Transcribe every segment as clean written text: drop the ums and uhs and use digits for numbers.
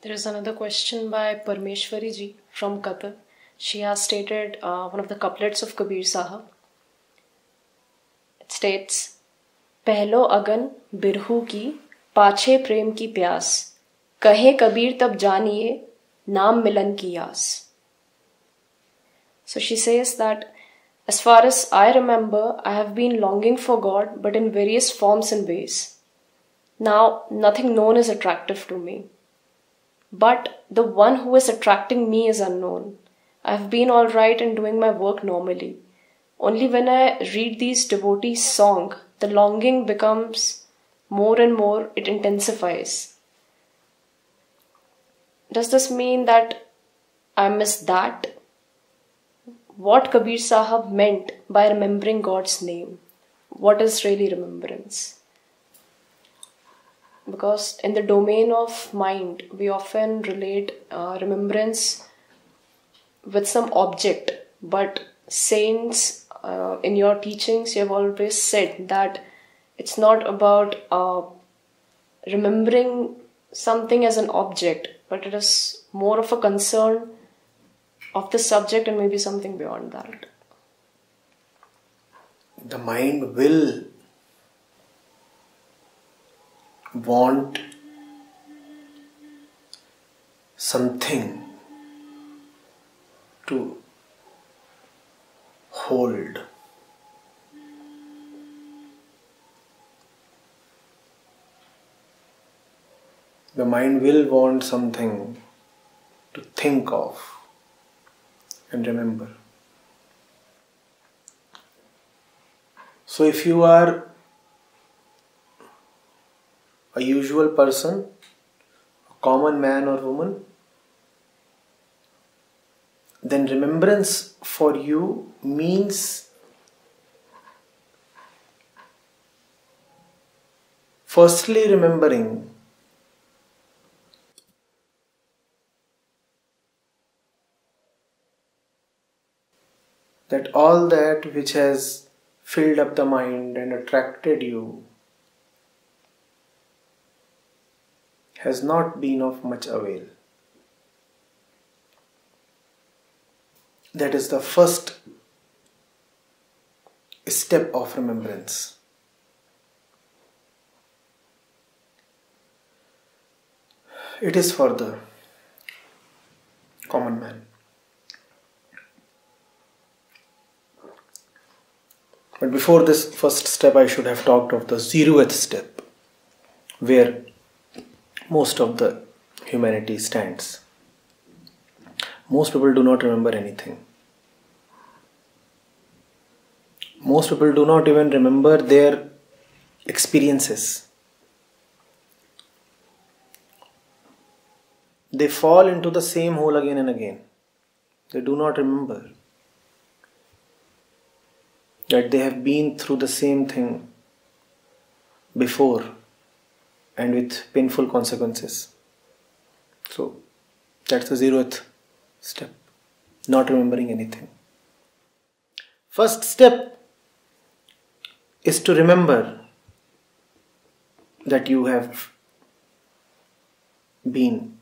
There is another question by Parmeshwari ji from Qatar. She has stated one of the couplets of Kabir Sahab. It states, पहलो अगन बिरहू की पाछे प्रेम की प्यास कहे कबीर तब जानिए नाम मिलन की आस. So she says that as far as I remember, I have been longing for God, but in various forms and ways. Now, nothing known is attractive to me. But the one who is attracting me is unknown. I have been all right in doing my work normally. Only when I read these devotees' song, the longing becomes more and more, it intensifies. Does this mean that I miss that? What Kabir Sahab meant by remembering God's name? What is really remembrance? Because in the domain of mind, we often relate remembrance with some object. But saints, in your teachings, you have always said that it's not about remembering something as an object, but it is more of a concern of the subject and maybe something beyond that. The mind will want something to hold. The mind will want something to think of and remember. So if you are a usual person, a common man or woman, then remembrance for you means firstly remembering that all that which has filled up the mind and attracted you has not been of much avail. That is the first step of remembrance. It is for the common man. But before this first step, I should have talked of the 0th step, where most of the humanity stands. Most people do not remember anything. Most people do not even remember their experiences. They fall into the same hole again and again. They do not remember that they have been through the same thing before and with painful consequences. So that's the 0th step, not remembering anything. First step is to remember that you have been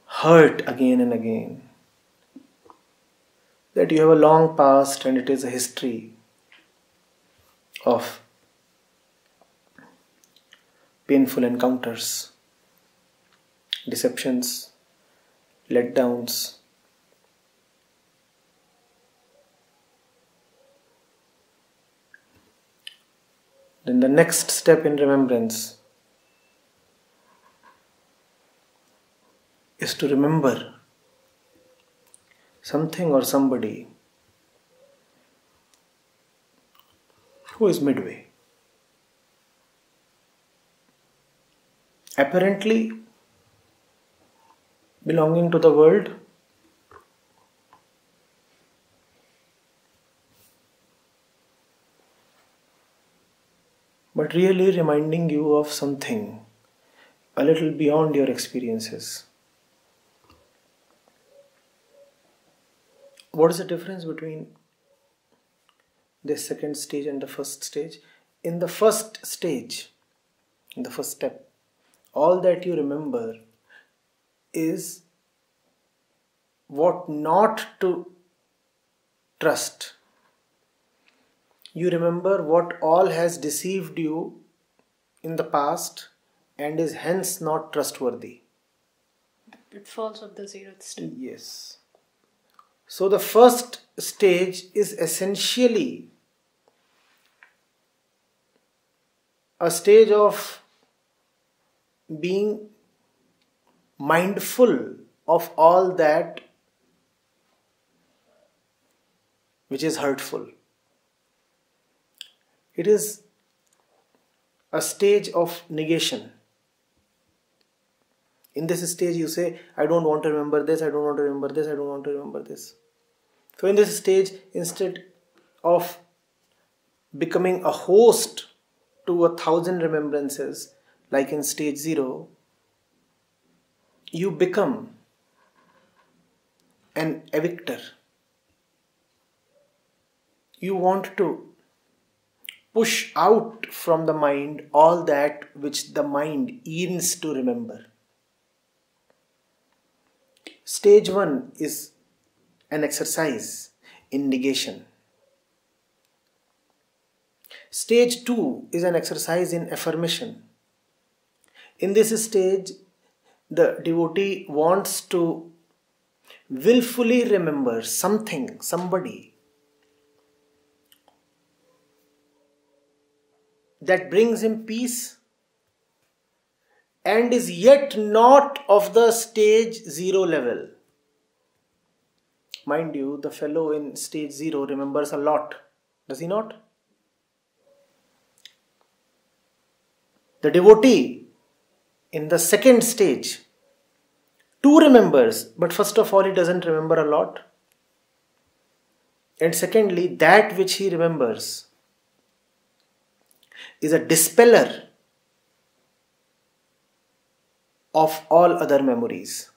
hurt again and again, that you have a long past and it is a history of painful encounters, deceptions, letdowns. Then the next step in remembrance is to remember something or somebody who is midway. Apparently belonging to the world, but really reminding you of something a little beyond your experiences. What is the difference between this second stage and the first stage? In the first stage, in the first step, all that you remember is what not to trust. You remember what all has deceived you in the past and is hence not trustworthy. The pitfalls of the zeroth step. Yes. So the first stage is essentially a stage of being mindful of all that which is hurtful. It is a stage of negation. In this stage you say, I don't want to remember this, I don't want to remember this, I don't want to remember this. So in this stage, instead of becoming a host to 1,000 remembrances, like in stage 0, you become an evictor. You want to push out from the mind all that which the mind yearns to remember. Stage 1 is an exercise in negation. Stage 2 is an exercise in affirmation. In this stage, the devotee wants to willfully remember something, somebody that brings him peace and is yet not of the stage 0 level. Mind you, the fellow in stage 0 remembers a lot, does he not? The devotee in the second stage too remembers, but first of all he doesn't remember a lot. And secondly, that which he remembers is a dispeller of all other memories.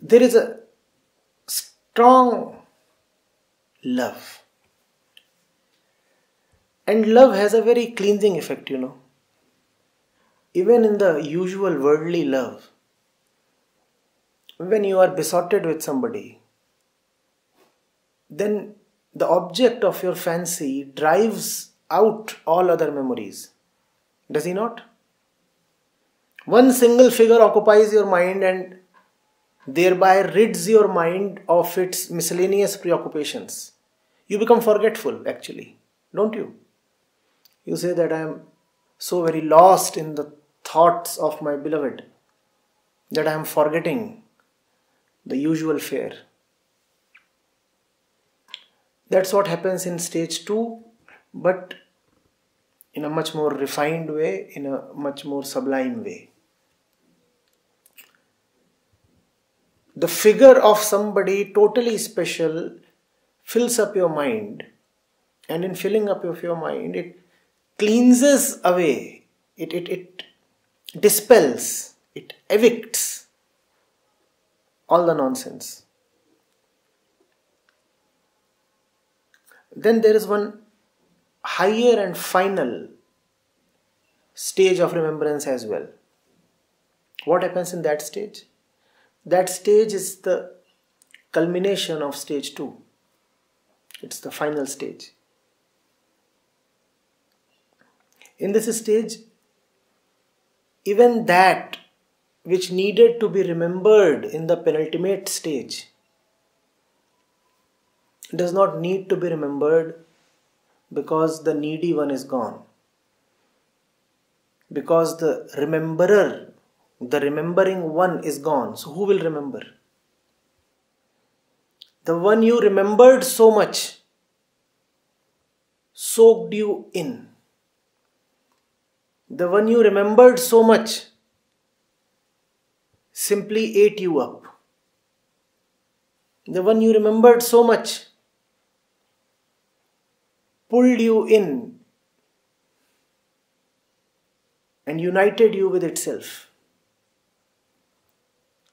There is a strong love. And love has a very cleansing effect, Even in the usual worldly love, when you are besotted with somebody, then the object of your fancy drives out all other memories. Does he not? One single figure occupies your mind and thereby rids your mind of its miscellaneous preoccupations. You become forgetful, actually, don't you? You say that I am so very lost in the thoughts of my beloved that I am forgetting the usual fare. That's what happens in stage 2, but in a much more refined way, in a much more sublime way. The figure of somebody totally special fills up your mind, and in filling up of your mind, it cleanses away, it dispels, it evicts all the nonsense. Then there is one higher and final stage of remembrance as well. What happens in that stage? That stage is the culmination of stage 2. It's the final stage. In this stage, even that which needed to be remembered in the penultimate stage does not need to be remembered because the needy one is gone. Because the rememberer, the remembering one is gone. So who will remember? The one you remembered so much soaked you in. The one you remembered so much simply ate you up. The one you remembered so much pulled you in and united you with itself.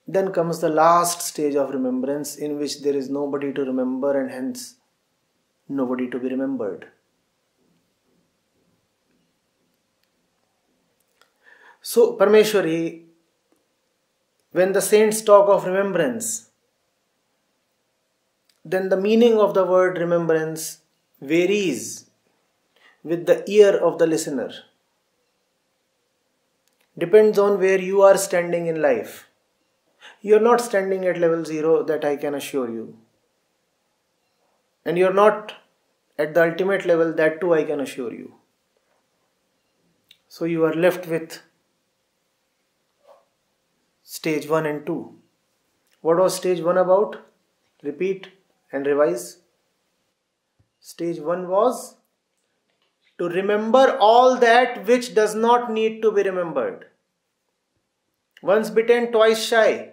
Then comes the last stage of remembrance, in which there is nobody to remember and hence nobody to be remembered. So, Parmeshwari, when the saints talk of remembrance, then the meaning of the word remembrance varies with the ear of the listener. Depends on where you are standing in life. You are not standing at level 0, that I can assure you. And you are not at the ultimate level, that too I can assure you. So you are left with stage 1 and 2. What was stage 1 about? Repeat and revise. Stage 1 was to remember all that which does not need to be remembered. Once bitten, twice shy.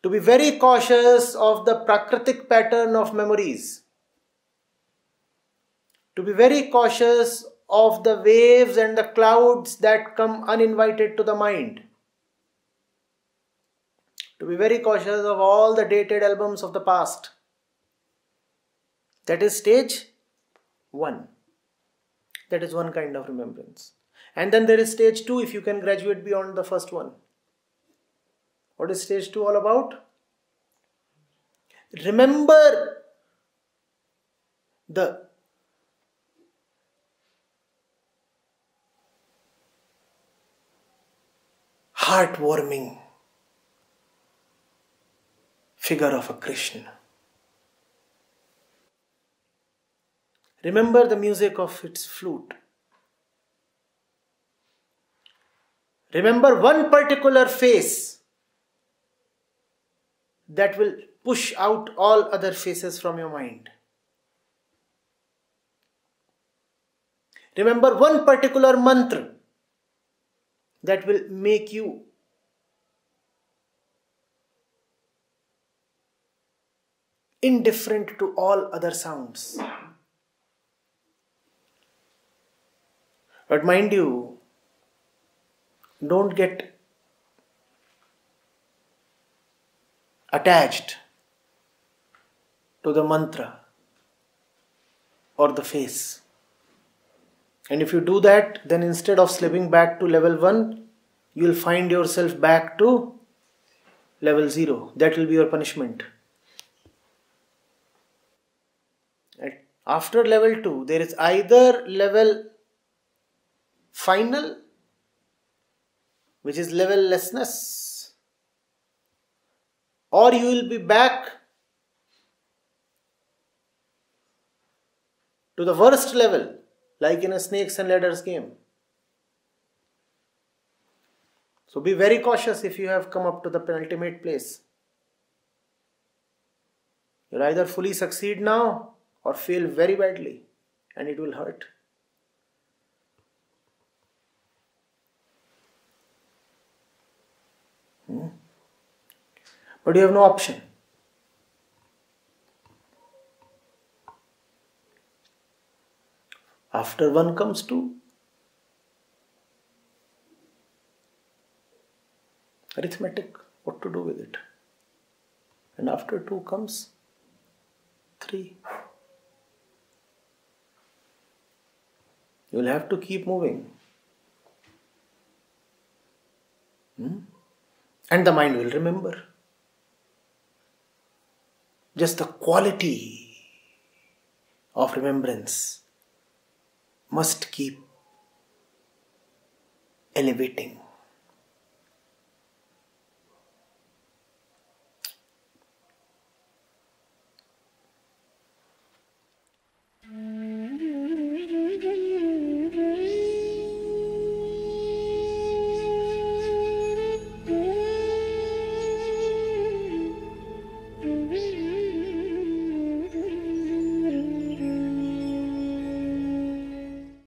To be very cautious of the prakritic pattern of memories. To be very cautious of the waves and the clouds that come uninvited to the mind. To be very cautious of all the dated albums of the past. That is stage 1. That is one kind of remembrance. And then there is stage 2, if you can graduate beyond the first one. What is stage 2 all about? Remember the heartwarming figure of a Krishna. Remember the music of its flute. Remember one particular face that will push out all other faces from your mind. Remember one particular mantra that will make you indifferent to all other sounds. But mind you, don't get attached to the mantra or the face. And if you do that, then instead of slipping back to level 1, you will find yourself back to level 0. That will be your punishment. After level 2, there is either level final, which is levellessness, or you will be back to the worst level, like in a snakes and ladders game. So be very cautious if you have come up to the penultimate place. You'll either fully succeed now or fail very badly, and it will hurt. But you have no option. After 1 comes 2. Arithmetic, what to do with it. And after 2 comes 3. You will have to keep moving. And the mind will remember. Just the quality of remembrance must keep elevating.